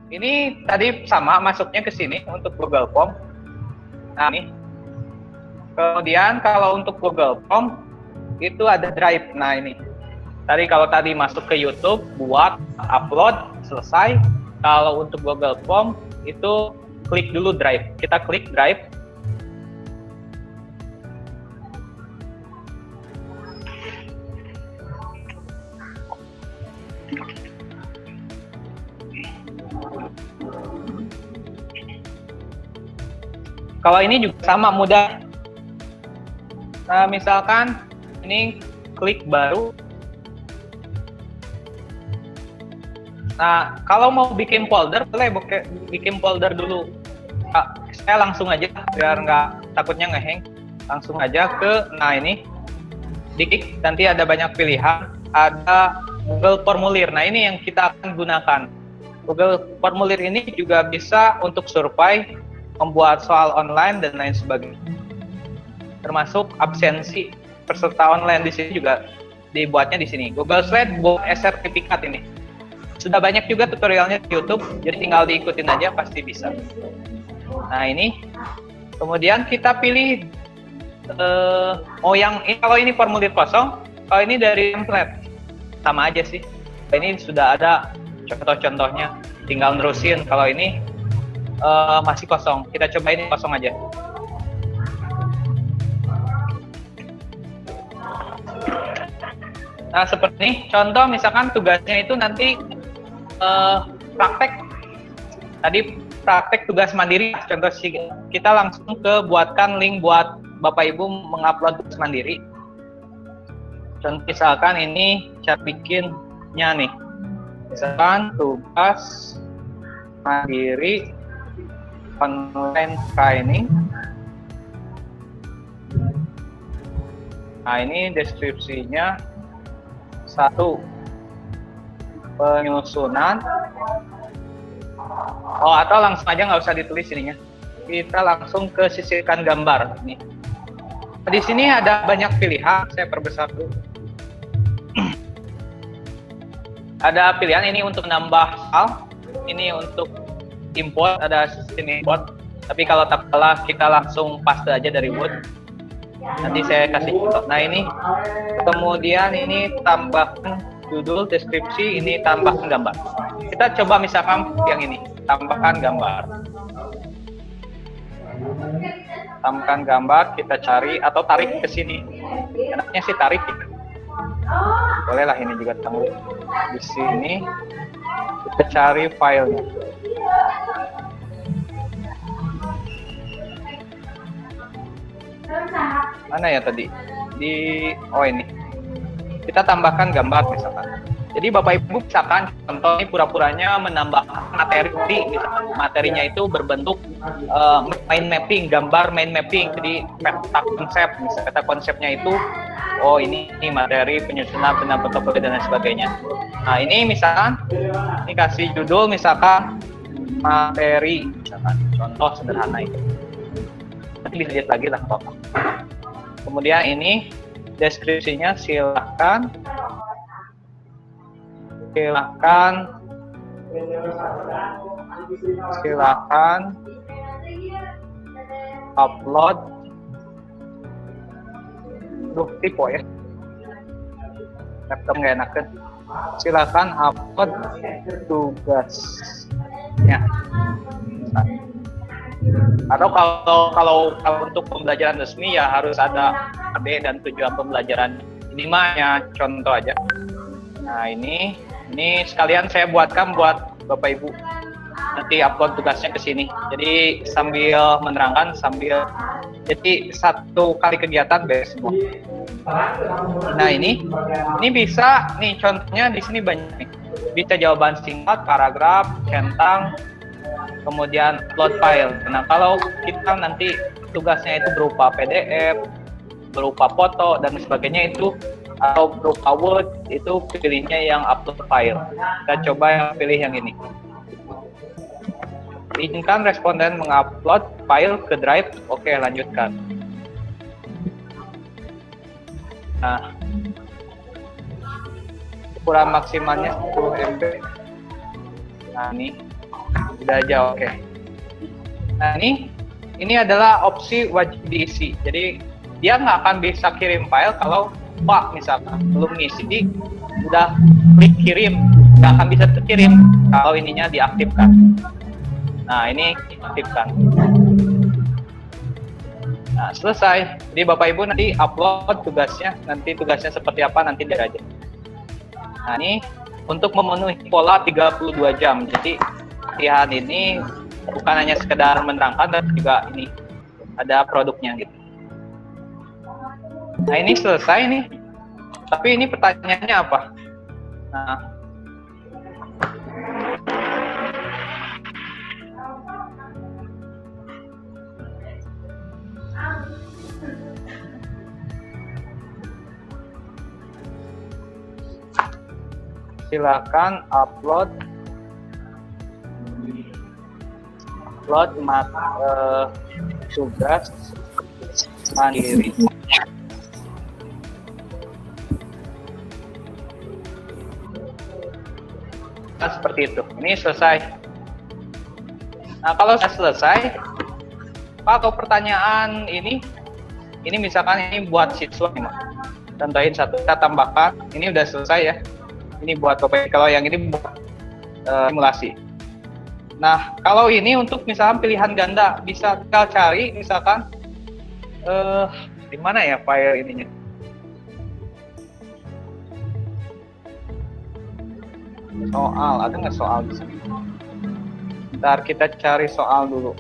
Ini tadi sama masuknya ke sini untuk Google Form. Nah, ini. Kemudian kalau untuk Google Form itu ada Drive. Nah, ini. Kalau tadi masuk ke YouTube, buat, upload, selesai. Kalau untuk Google Form itu klik dulu Drive. Kita klik Drive. Kalau ini juga sama mudah. Nah, misalkan ini klik baru. Nah, kalau mau bikin folder, boleh bikin folder dulu. Saya langsung aja, biar nggak takutnya ngehang. Langsung aja ke, nah ini, diklik, nanti ada banyak pilihan. Ada Google Formulir. Nah, ini yang kita akan gunakan. Google Formulir ini juga bisa untuk survei, membuat soal online, dan lain sebagainya. Termasuk absensi peserta online di sini juga dibuatnya di sini. Google Slide buat sertifikat ini. Sudah banyak juga tutorialnya di YouTube, jadi tinggal diikutin aja, pasti bisa. Nah, ini. Kemudian kita pilih, kalau ini formulir kosong, kalau ini dari template. Sama aja sih. Ini sudah ada contoh-contohnya, tinggal nerusin. Kalau ini masih kosong, kita coba ini kosong aja. Nah, seperti ini. Contoh misalkan tugasnya itu nanti praktek. Tadi praktek tugas mandiri. Contoh kita langsung buatkan link buat Bapak Ibu mengupload tugas mandiri. Contoh misalkan ini cara bikinnya nih. Misalkan tugas mandiri online training. Nah, ini deskripsinya. 1. Penyusunan. Atau langsung aja nggak usah ditulis ininya. Kita langsung ke sisihkan gambar. Nih. Di sini ada banyak pilihan. Saya perbesar dulu. Ada pilihan ini untuk menambah hal. Ini untuk import. Ada sini import. Tapi kalau tak kalah kita langsung paste aja dari Word. Nanti saya kasih contoh. Nah, ini. Kemudian ini tambahkan judul, deskripsi, ini tambahkan gambar. Kita coba misalkan yang ini, tambahkan gambar. Tambahkan gambar, kita cari atau tarik ke sini. Enaknya sih tarik ya. Bolehlah ini juga taruh di sini. Kita cari filenya. Mana ya tadi? Ini. Kita tambahkan gambar misalkan. Jadi Bapak Ibu misalkan contoh ini pura-puranya menambahkan materi, misalkan materinya itu berbentuk mind mapping, gambar mind mapping. Jadi peta konsep, misalkan peta konsepnya itu ini materi penyusunan bentuk dan lain sebagainya. Nah, ini misalkan ini kasih judul misalkan materi, misalkan contoh sederhana itu. Nanti bisa lihat lagi lah Bapak. Kemudian ini deskripsinya silakan upload. Tipe ya. Laptop nggak enakan. Silakan upload tugasnya. Atau kalau untuk pembelajaran resmi ya harus ada AD dan tujuan pembelajaran. Ini mah ya contoh aja. Nah, ini sekalian saya buatkan buat Bapak Ibu. Nanti upload tugasnya ke sini. Jadi sambil menerangkan, jadi satu kali kegiatan beres semua. Nah, ini bisa nih contohnya di sini banyak nih. Bisa jawaban singkat, paragraf, centang, kemudian upload file. Nah, kalau kita nanti tugasnya itu berupa PDF, berupa foto dan sebagainya itu, atau berupa Word, itu pilihnya yang upload file. Kita coba yang pilih yang ini. Izinkan responden mengupload file ke Drive. Oke, lanjutkan. Nah, ukuran maksimalnya 10 MB. Nah, ini Udah aja, oke. Nah ini adalah opsi wajib diisi. Jadi dia nggak akan bisa kirim file kalau Pak misalkan belum ngisi, udah klik kirim, nggak akan bisa terkirim kalau ininya diaktifkan. Nah ini aktifkan. Nah selesai. Jadi Bapak Ibu nanti upload tugasnya. Nanti tugasnya seperti apa nanti lihat aja. Nah ini untuk memenuhi pola 32 jam. Jadi latihan ini bukan hanya sekedar menerangkan, tapi juga ini ada produknya gitu. Nah ini selesai nih. Tapi ini pertanyaannya apa? Nah, silakan upload tugas mandiri. Nah, seperti itu. Ini selesai. Nah, kalau sudah selesai, kalau pertanyaan ini misalkan ini buat siswa nih, contohin satu, kita tambahkan. Ini udah selesai ya. Ini buat Bapak. Kalau yang ini buat simulasi. Nah, kalau ini untuk misalkan pilihan ganda, bisa kita cari misalkan di mana ya file ininya? Soal, ada nggak soal di sini? Ntar kita cari soal dulu.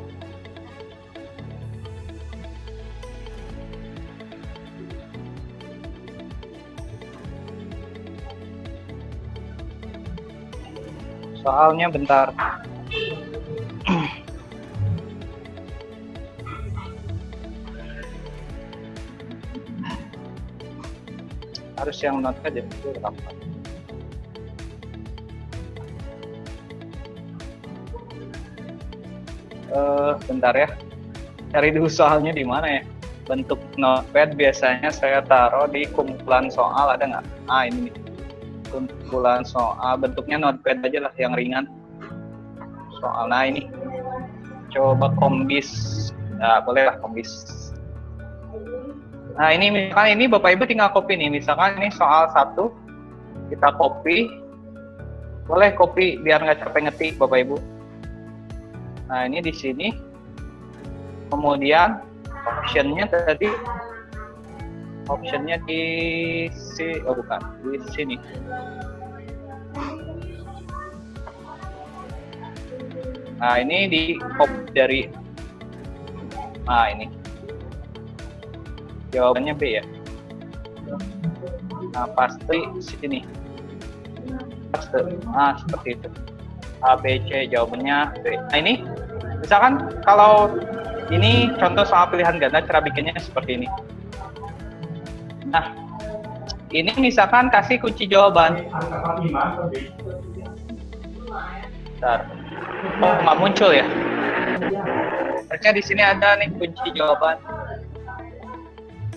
Soalnya bentar. Harus yang note aja itu apa? Bentar ya, cari dulu soalnya di mana ya. Bentuk notepad biasanya saya taruh di kumpulan soal, ada nggak? Ah ini nih, kumpulan soal, bentuknya notepad aja lah yang ringan. Soal, nah ini, coba kombis, nah, boleh lah kombis. Nah ini misalkan ini Bapak Ibu tinggal copy nih, misalkan ini soal 1, kita copy, boleh copy biar nggak capek ngetik Bapak Ibu. Nah ini di sini, kemudian optionnya tadi, optionnya di sini. Nah ini di copy dari, nah ini jawabannya B ya. Nah pasti sini, paste. Nah seperti itu. A, B, C, jawabannya B. Nah ini, misalkan kalau ini contoh soal pilihan ganda, cara bikinnya seperti ini. Nah, ini misalkan kasih kunci jawaban. Bentar. Oh, nggak muncul ya? Harusnya di sini ada nih kunci jawaban.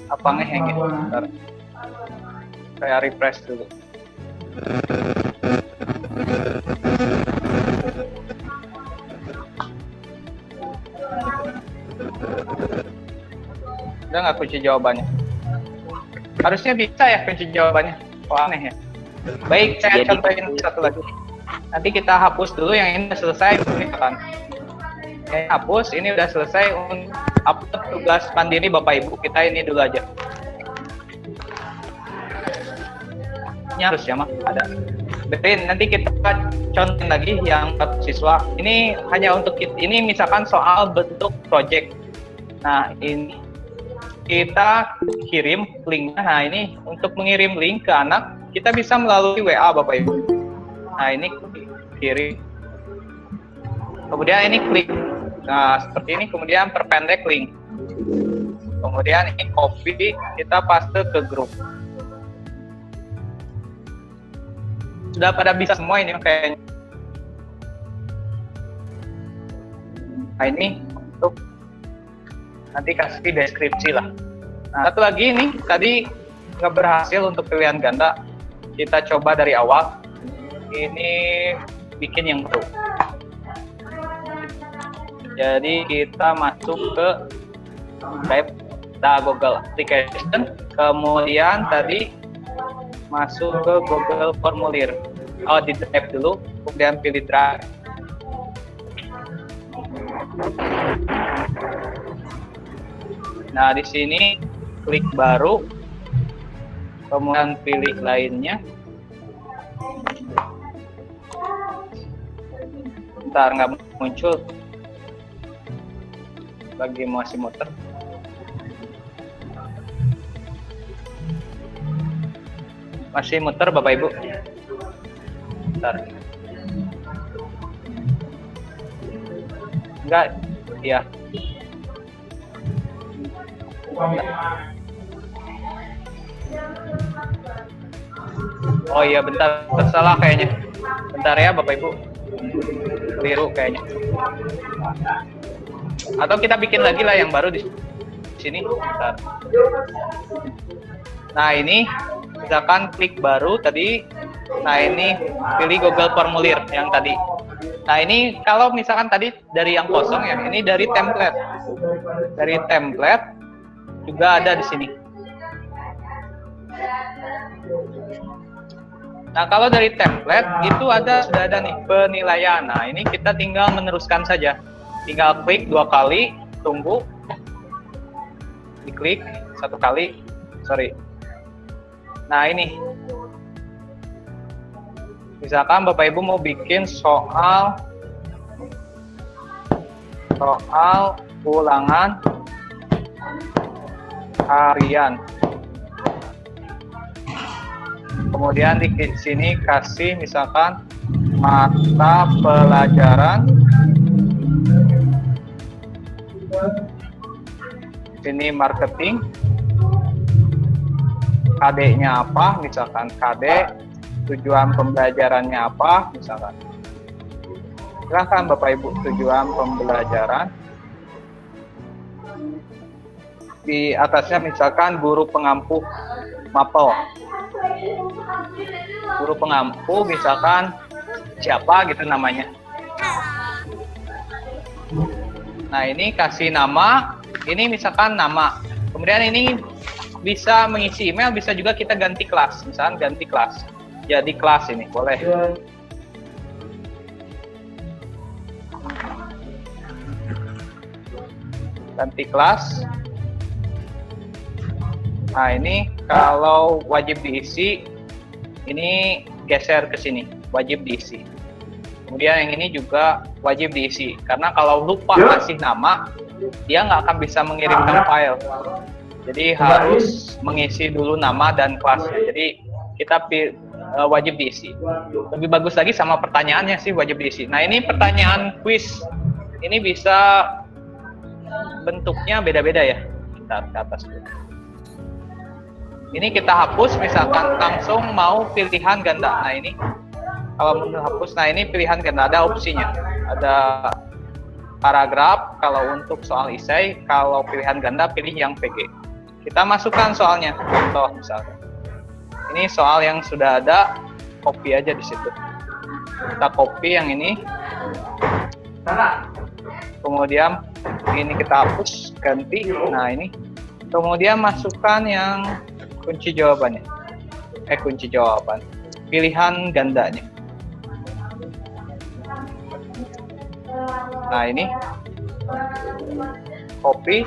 Apa ngeheng ya? Bentar. Saya refresh dulu. Udah nggak kunci jawabannya? Harusnya bisa ya kunci jawabannya. Kok aneh ya? Baik, saya contohin satu lagi. Nanti kita hapus dulu yang ini selesai. Misalkan ini hapus, ini udah selesai. Upload tugas mandiri Bapak Ibu. Kita ini dulu aja. Ini harusnya mah ada. Berin, nanti kita contohin lagi yang siswa. Ini hanya untuk ini misalkan soal bentuk project. Nah ini kita kirim linknya. Nah ini untuk mengirim link ke anak kita bisa melalui WA Bapak Ibu. Nah ini kirim, kemudian ini klik. Nah seperti ini, kemudian perpendek link, kemudian ini copy, kita paste ke grup. Sudah pada bisa semua ini kayaknya. Nah ini untuk nanti kasih deskripsi lah. Nah satu lagi ini tadi nggak berhasil untuk pilihan ganda, kita coba dari awal. Ini bikin yang baru. Jadi kita masuk ke tab Google Application, kemudian tadi masuk ke Google Formulir. Di tab dulu, kemudian pilih Drive. Nah, di sini klik baru, kemudian pilih lainnya. Bentar, nggak muncul. Lagi masih muter. Masih muter, Bapak Ibu. Bentar. Enggak, ya. Oh iya, bentar, tersalah kayaknya. Bentar ya Bapak Ibu. Keliru kayaknya. Atau kita bikin lagi lah yang baru di sini. Bentar. Nah, ini misalkan klik baru tadi. Nah, ini pilih Google Formulir yang tadi. Nah, ini kalau misalkan tadi dari yang kosong ya, ini dari template. Dari template juga ada di sini. Nah, kalau dari template itu sudah ada nih penilaian. Nah, ini kita tinggal meneruskan saja. Tinggal klik 2 kali, tunggu. Diklik 1 kali. Sorry. Nah, ini. Misalkan Bapak Ibu mau bikin soal ulangan harian. Kemudian di sini kasih misalkan mata pelajaran. Sini marketing. KD-nya apa? Misalkan KD, tujuan pembelajarannya apa? Misalkan. Silahkan Bapak Ibu, tujuan pembelajaran. Di atasnya misalkan guru pengampu mapel. Guru pengampu misalkan siapa gitu namanya. Nah, ini kasih nama. Ini misalkan nama. Kemudian ini bisa mengisi email, bisa juga kita ganti kelas. Misalkan ganti kelas. Jadi kelas ini boleh. Ganti kelas. Nah, ini kalau wajib diisi, ini geser ke sini, wajib diisi. Kemudian yang ini juga wajib diisi, karena kalau lupa kasih nama, dia nggak akan bisa mengirimkan file. Jadi harus mengisi dulu nama dan kelasnya. Jadi kita wajib diisi. Lebih bagus lagi sama pertanyaannya sih wajib diisi. Nah, ini pertanyaan quiz. Ini bisa bentuknya beda-beda ya. Kita ke atas dulu. Ini kita hapus, misalkan langsung mau pilihan ganda. Nah, ini kalau mau hapus, nah ini pilihan ganda, ada opsinya. Ada paragraf kalau untuk soal esai, kalau pilihan ganda pilih yang PG. Kita masukkan soalnya, contoh misalkan. Ini soal yang sudah ada, copy aja di situ. Kita copy yang ini. Kemudian ini kita hapus, ganti. Nah, ini. Kemudian masukkan yang kunci jawabannya. Kunci jawaban. Pilihan gandanya. Nah, ini. Copy.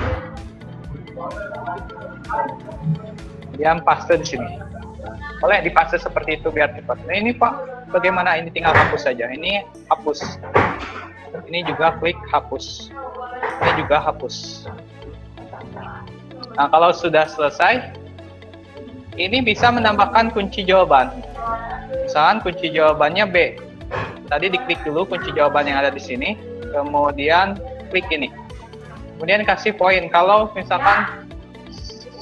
Kemudian paste di sini. Boleh dipaste seperti itu biar cepat. Nah, ini Pak, bagaimana ini tinggal hapus saja. Ini hapus. Ini juga klik hapus. Ini juga hapus. Nah, kalau sudah selesai, ini bisa menambahkan kunci jawaban. Misalkan kunci jawabannya B. Tadi diklik dulu kunci jawaban yang ada di sini, kemudian klik ini. Kemudian kasih poin. Kalau misalkan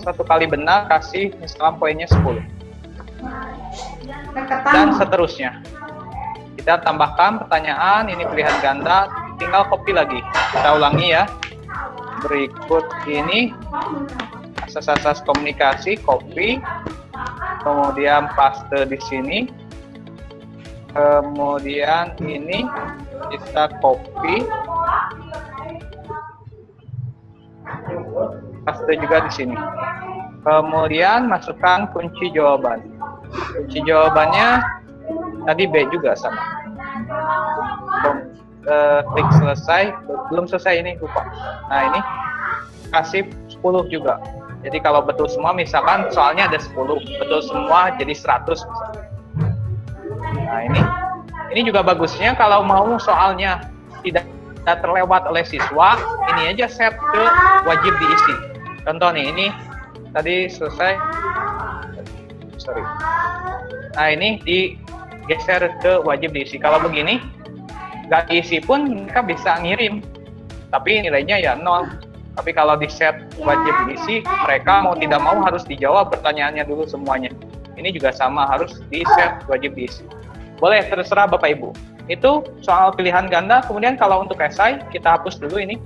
satu kali benar, kasih misalkan poinnya 10. Dan seterusnya. Kita tambahkan pertanyaan, ini pilihan ganda, tinggal copy lagi. Kita ulangi ya. Berikut ini asas-asas komunikasi, copy, kemudian paste di sini, kemudian ini kita copy, paste juga di sini. Kemudian masukkan kunci jawaban. Kunci jawabannya tadi B juga sama. Klik selesai, belum selesai ini lupa. Nah ini kasih 10 juga. Jadi kalau betul semua, misalkan soalnya ada 10, betul semua jadi 100 misalkan. Nah ini juga bagusnya kalau mau soalnya tidak terlewat oleh siswa, ini aja set ke wajib diisi. Contoh nih, ini tadi selesai. Sorry. Nah ini digeser ke wajib diisi. Kalau begini, nggak diisi pun mereka bisa ngirim, tapi nilainya ya 0. Tapi kalau di set wajib diisi, mereka mau tidak mau harus dijawab pertanyaannya dulu semuanya. Ini juga sama, harus di set wajib diisi. Boleh, terserah Bapak Ibu. Itu soal pilihan ganda. Kemudian kalau untuk esai, kita hapus dulu ini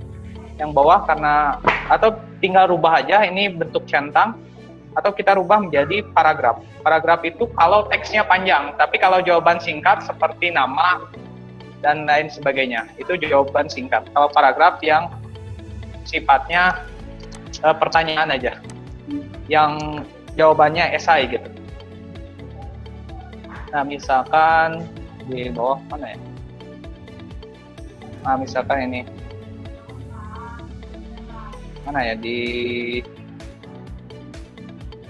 yang bawah karena, atau tinggal rubah aja ini bentuk centang, atau kita rubah menjadi paragraf. Paragraf itu kalau teksnya panjang, tapi kalau jawaban singkat seperti nama dan lain sebagainya, itu jawaban singkat. Kalau paragraf yang sifatnya pertanyaan aja, yang jawabannya esai gitu. Nah misalkan di bawah mana ya? Nah misalkan ini mana ya, di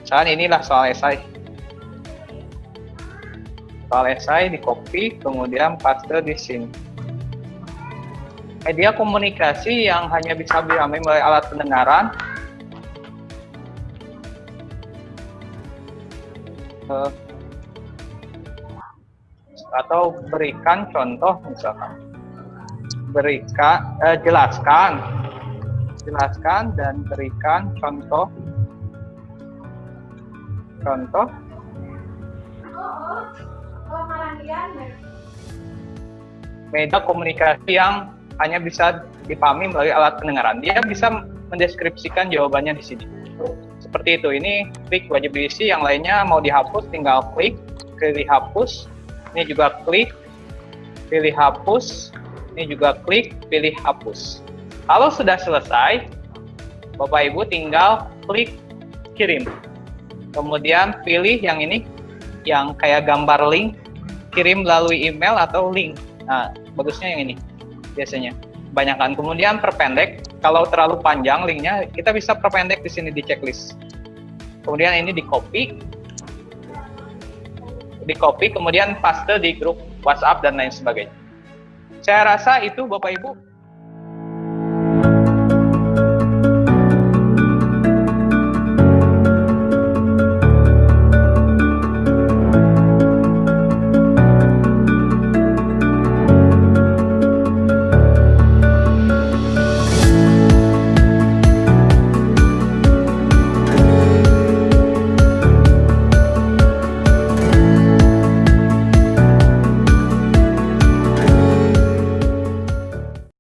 misalkan inilah soal esai. Soal esai di copy, kemudian paste di sini. Media komunikasi yang hanya bisa diambil melalui alat pendengaran atau berikan contoh, misalkan jelaskan dan berikan contoh media komunikasi yang hanya bisa dipahami melalui alat pendengaran. Dia bisa mendeskripsikan jawabannya di sini. Seperti itu. Ini klik wajib diisi, yang lainnya mau dihapus tinggal klik, pilih hapus. Ini juga klik, pilih hapus. Ini juga klik, pilih hapus. Kalau sudah selesai, Bapak Ibu tinggal klik kirim. Kemudian pilih yang ini, yang kayak gambar link, kirim melalui email atau link. Nah, bagusnya yang ini biasanya. Kebanyakan. Kemudian perpendek. Kalau terlalu panjang linknya, kita bisa perpendek di sini di checklist. Kemudian ini di copy, kemudian paste di grup WhatsApp dan lain sebagainya. Saya rasa itu Bapak Ibu